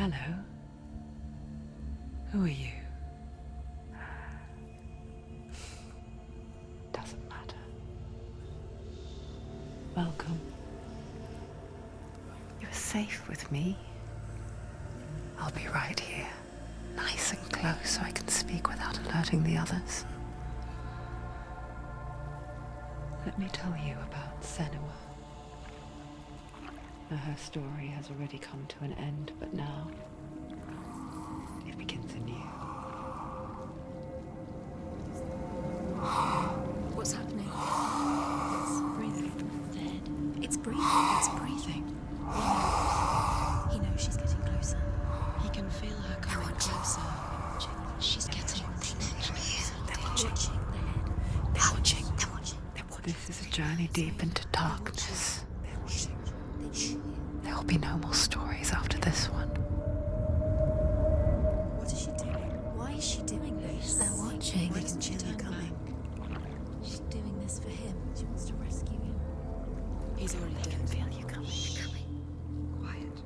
Hello. Who are you? Doesn't matter. Welcome. You're safe with me. I'll be right here, nice and close so I can speak without alerting the others. Let me tell you about Senua. Her story has already come to an end, but now it begins anew. What's happening? It's breathing. Dead. It's breathing. It's breathing. He knows she's getting closer. He can feel her coming closer. She's getting closer. They're watching. They're watching. They're watching. This is a journey deep into darkness. There will be no more stories after this one. What is she doing? Why is she doing this? They're watching. Why doesn't she turn back? She's doing this for him. She wants to rescue him. He's already dead. I can feel you coming. Quiet.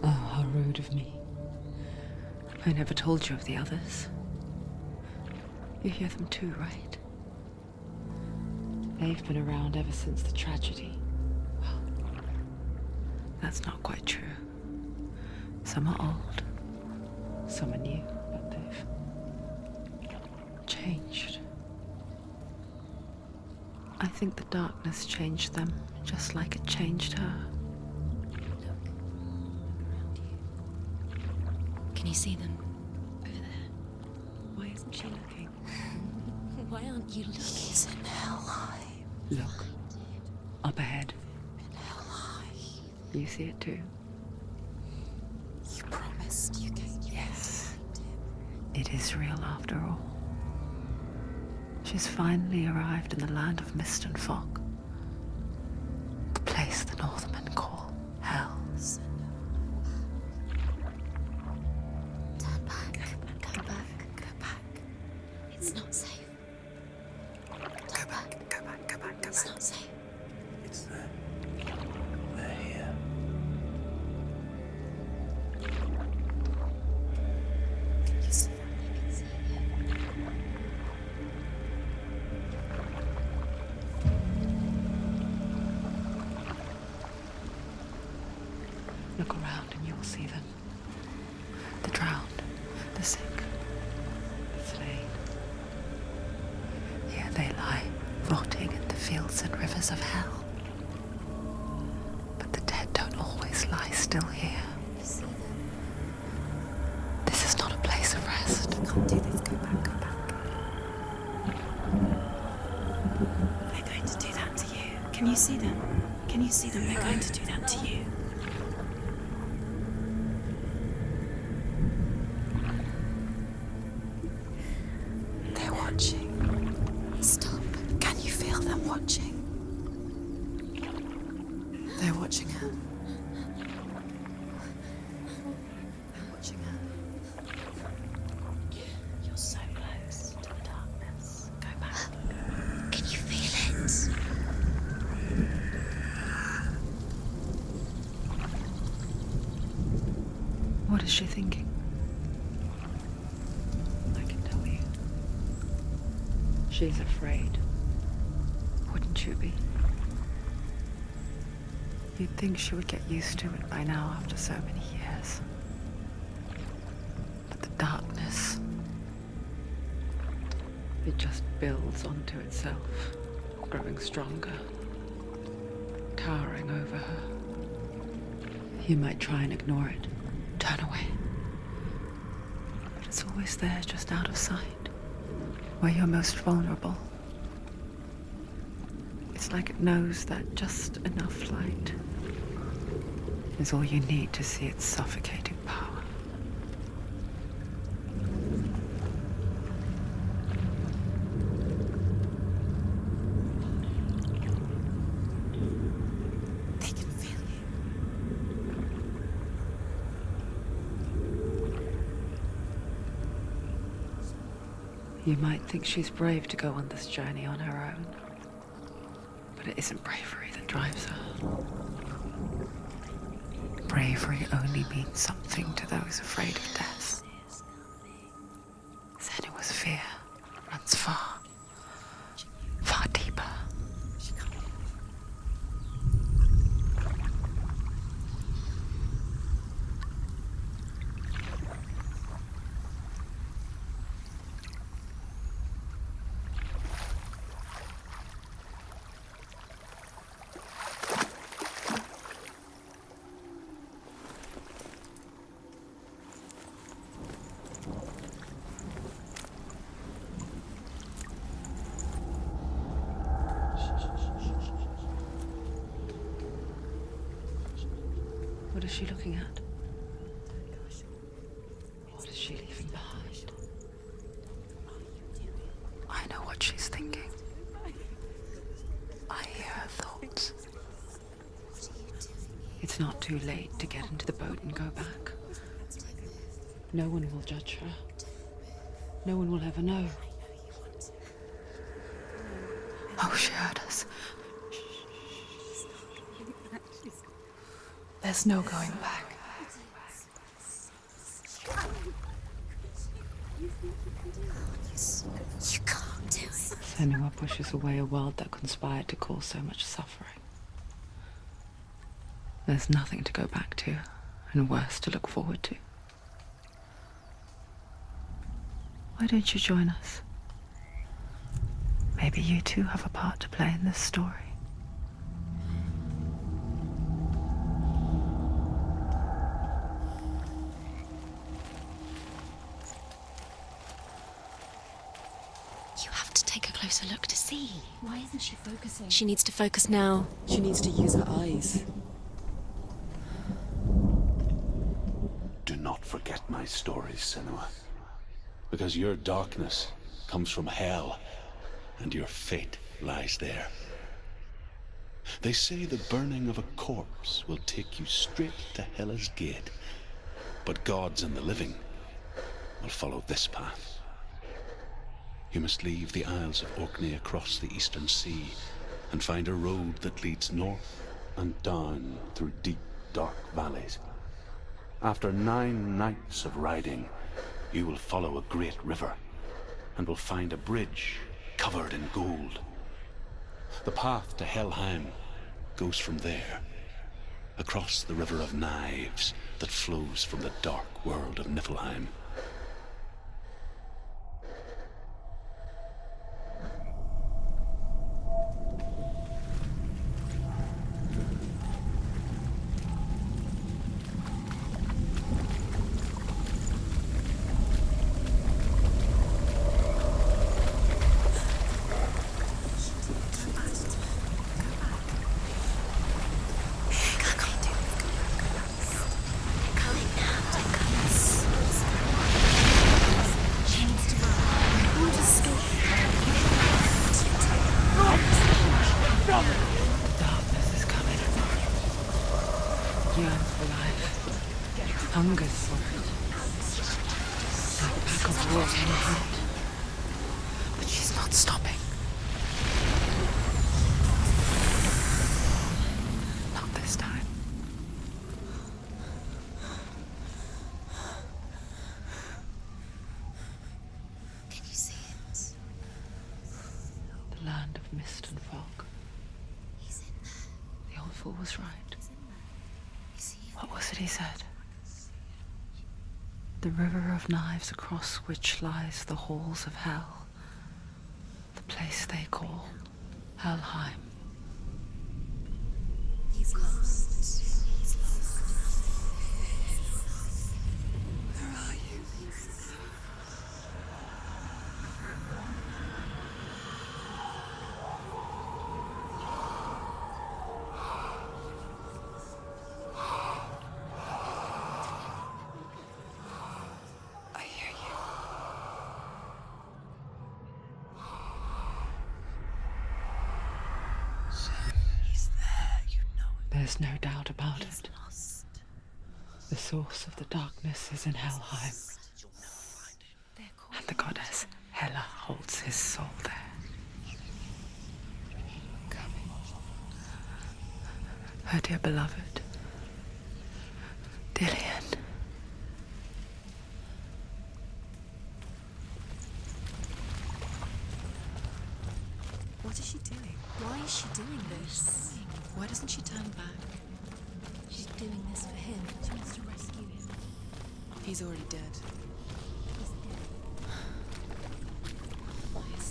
Oh, how rude of me. I never told you of the others. You hear them too, right? They've been around ever since the tragedy. Well, that's not quite true. Some are old, some are new, but they've changed. I think the darkness changed them, just like it changed her. Look around you. Can you see them? Over there. Why isn't she looking? Why aren't you looking? He's in Hellheim. Look, up ahead. In Hellheim. You see it too? You promised you came. Yes. It is real after all. She's finally arrived in the land of mist and fog. The place the Northmen call Hell. Turn back. Go back. Go back. It's not safe. Go back. Go back. Go back. Go It's back. not safe. It's there. They're here. Can you see them? I can see it. Look around and you'll see them. The drowned, the sick, the slain. Here they lie, rotting in the fields and rivers of hell. But the dead don't always lie still here. You see them? This is not a place of rest. You can't do this. Go back. Go back. They're going to do that to you. Can you see them? Can you see them? They're going to do that to you. They're watching. Stop. Can you feel them watching? They're watching her. They're watching her. You're so close to the darkness. Go back. Can you feel it? What is she thinking? I can tell you. She's afraid. Wouldn't you be? You'd think she would get used to it by now after so many years. But the darkness, it just builds onto itself, growing stronger, towering over her. You might try and ignore it, turn away. But it's always there, just out of sight, where you're most vulnerable. It's like it knows that just enough light is all you need to see its suffocating power. They can feel you. You might think she's brave to go on this journey on her own, but it isn't bravery that drives her. bravery only means something to those afraid of death. Senua's fear runs far, far deeper. What is she looking at? What is she leaving behind? I know what she's thinking. I hear her thoughts. It's not too late to get into the boat and go back. No one will judge her. No one will ever know. Oh, she heard us. There's no going back. You can't do it. Senua pushes away a world that conspired to cause so much suffering. There's nothing to go back to, and worse to look forward to. Why don't you join us? Maybe you too have a part to play in this story. You have to take a closer look to see. Why isn't she focusing? She needs to focus now. She needs to use her eyes. Do not forget my stories, Senua. Because your darkness comes from hell, and your fate lies there. They say the burning of a corpse will take you straight to Hela's gate, but gods and the living will follow this path. You must leave the Isles of Orkney across the eastern sea and find a road that leads north and down through deep, dark valleys. After 9 nights of riding, you will follow a great river and will find a bridge covered in gold. The path to Hellheim goes from there, across the river of knives that flows from the dark world of Niflheim. Darkness is coming. Yearns for life. Hungers for it. Like a pack of wolves in a hunt. But she's not stopping. Not this time. Can you see it? The land of mist and fog. He's in there. The old fool was right. He's in there. You see him? What was it he said? The river of knives across which lies the halls of hell. The place they call Helheim. He's lost. He's lost. Where are you? I hear you. He's there, you know it. There's no doubt about He's it. lost. The source of the darkness is in Helheim, You'll never find him. They're calling and the goddess Hela holds his soul there. Her dear beloved, Dillian. What is she doing? Why is she doing this? Why doesn't she turn back? She's doing this for him. She wants to rescue him. He's already dead. He's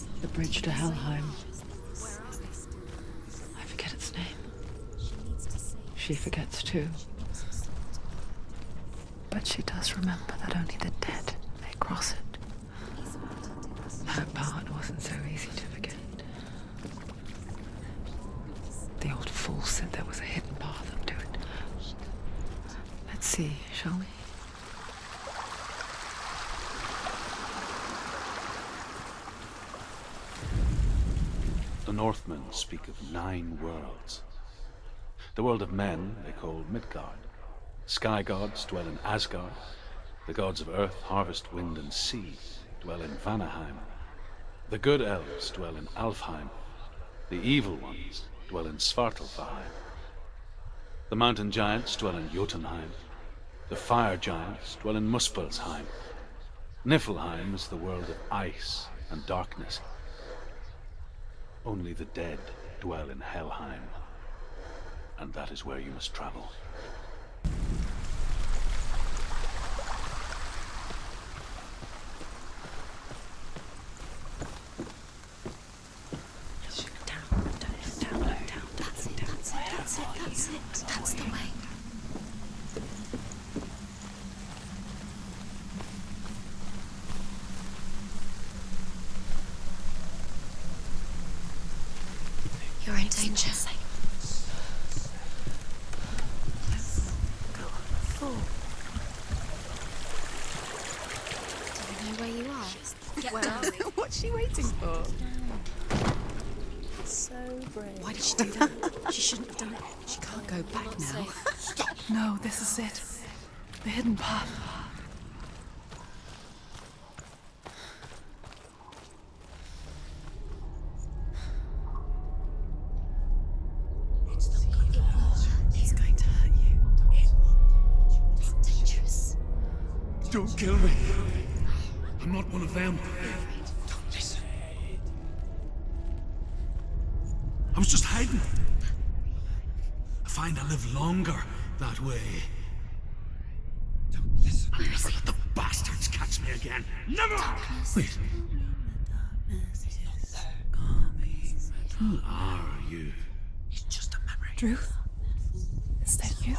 dead. The bridge to Hellheim. Where are they still? I forget its name. She needs to save. She forgets too. But she does remember that only the dead may cross it. That part wasn't so easy to forget. The old fool said there was a hidden path up to it. Let's see, shall we? The Northmen speak of 9 worlds. The world of men they call Midgard. Sky gods dwell in Asgard. The gods of earth, harvest, wind, and sea dwell in Vanaheim. The good elves dwell in Alfheim. The evil ones dwell in Svartalfheim. The mountain giants dwell in Jotunheim. The fire giants dwell in Muspelheim. Niflheim is the world of ice and darkness. Only the dead dwell in Helheim. And that is where you must travel. That's the way. You're in danger. Fool. Do you know where you are? Get down. What's she waiting for? So brave. Why did she do that? She shouldn't have done it. She can't go back now. No, this is it. The hidden path. He's going to hurt you. It's dangerous. Don't kill me. I'm not one of them. Don't listen. I was just hiding. I find I live longer that way. Don't listen. I'll never let the bastards catch me again. Never! Wait, who are you? It's just a memory. Druth? Is that you?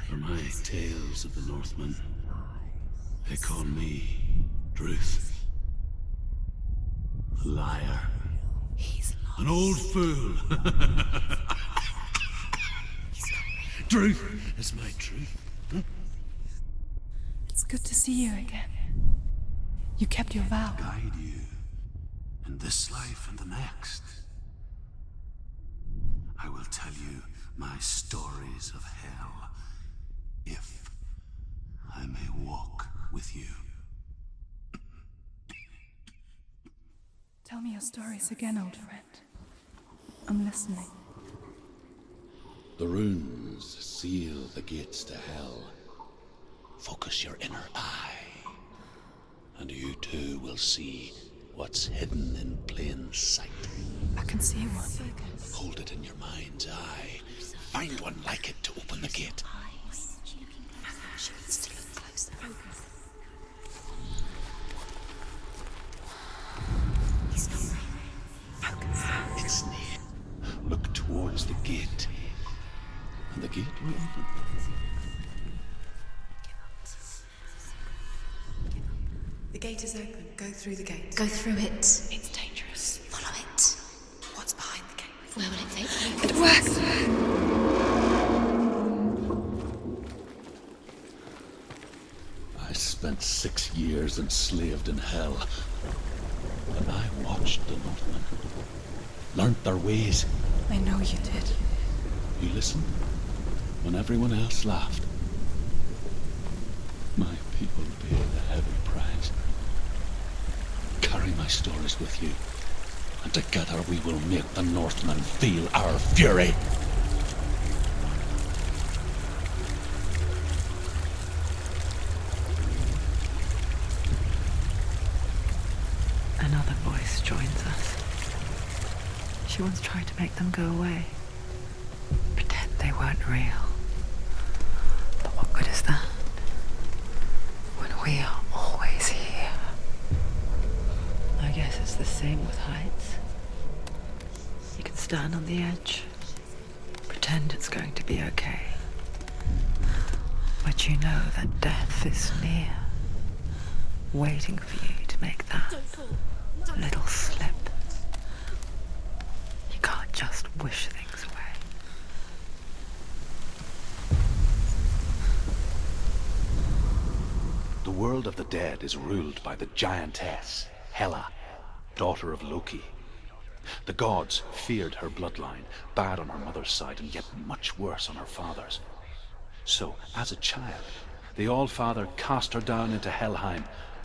For my tales of the Northmen, they call me Druth. A liar. An old fool. Truth is my truth. It's good to see you again. You kept your vow. Guide you in this life and the next. I will tell you my stories of hell, if I may walk with you. Tell me your stories again, old friend. I'm listening. The runes seal the gates to hell. Focus your inner eye, and you too will see what's hidden in plain sight. I can see one. Hold it in your mind's eye. Find one like it to open the gate. She needs to look closer. He's not right. It's near. Look towards the gate, and the gate will open. The gate is open. Go through the gate. Go through it. It's dangerous. Follow it. What's behind the gate? Where will it take you? It works! I spent 6 years enslaved in hell, and I watched the Northmen, learnt their ways. I know you did. You listened when everyone else laughed. My people paid a heavy price. Carry my stories with you, and together we will make the Northmen feel our fury. Another voice joins us. She once tried to make them go away. Pretend they weren't real. But what good is that? When we are always here. I guess it's the same with heights. You can stand on the edge, pretend it's going to be okay. But you know that death is near, waiting for you to make that little slip. You can't just wish things away. The world of the dead is ruled by the giantess, Hela, daughter of Loki. The gods feared her bloodline, bad on her mother's side and yet much worse on her father's. So, as a child, the All-Father cast her down into Hellheim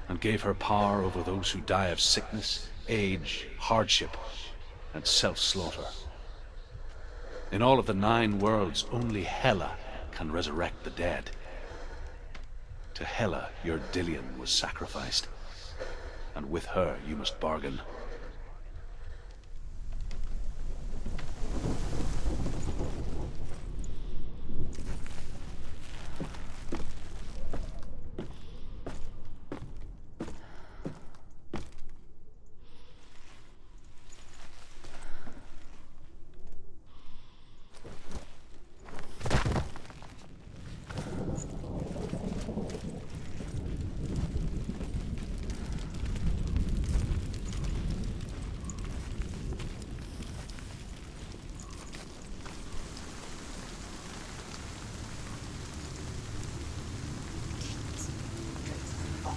and gave her power over those who die of sickness, age, hardship, and self-slaughter. In all of the 9 worlds, only Hela can resurrect the dead. To Hela, your Dillion was sacrificed, and with her you must bargain.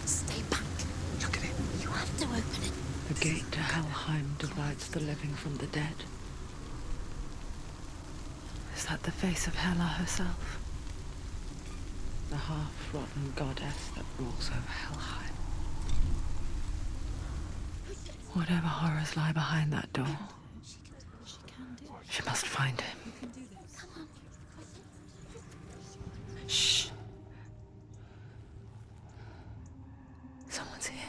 Stay back. Look at it. You have to open it. The gate to Helheim divides the living from the dead. Is that the face of Hela herself? The half-rotten goddess that rules over Helheim. Whatever horrors lie behind that door, she must find him. Shh. Someone's here.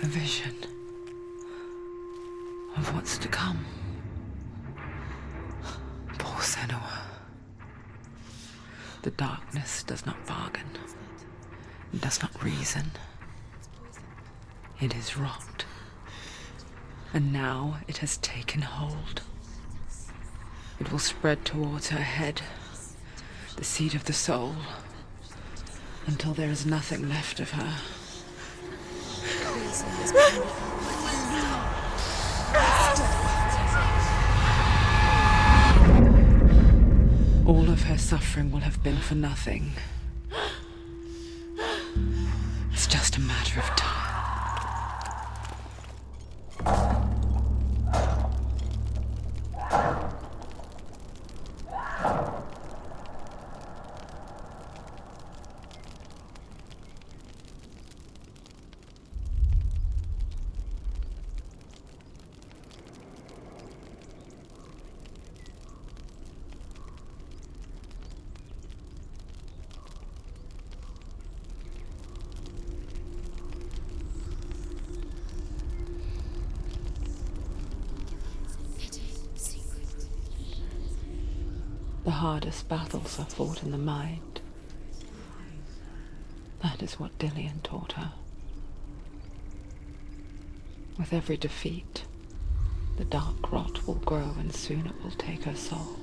A vision of what's to come. Poor Senua. The darkness does not bargain. It does not reason. It is rot. And now it has taken hold. It will spread towards her head, the seat of the soul, until there is nothing left of her. All of her suffering will have been for nothing. It's just a matter of time. The hardest battles are fought in the mind. That is what Dillian taught her. With every defeat, the dark rot will grow and soon it will take her soul.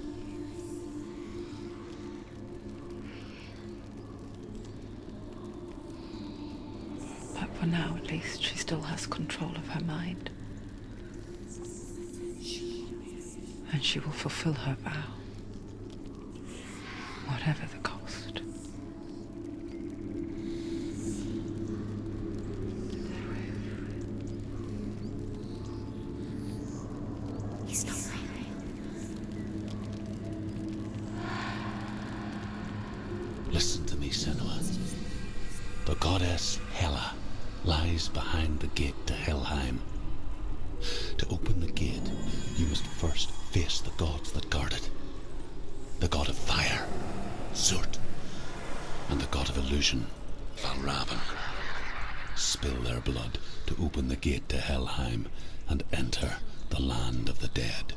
But for now, at least, she still has control of her mind. And she will fulfill her vow. Whatever the cost. He's not real. Listen to me, Senua. The goddess Hela lies behind the gate to Hellheim. To open the gate, you must first face the gods that guard it. The god of fire, Zurt, and the god of illusion, Valravan. Spill their blood to open the gate to Hellheim and enter the land of the dead.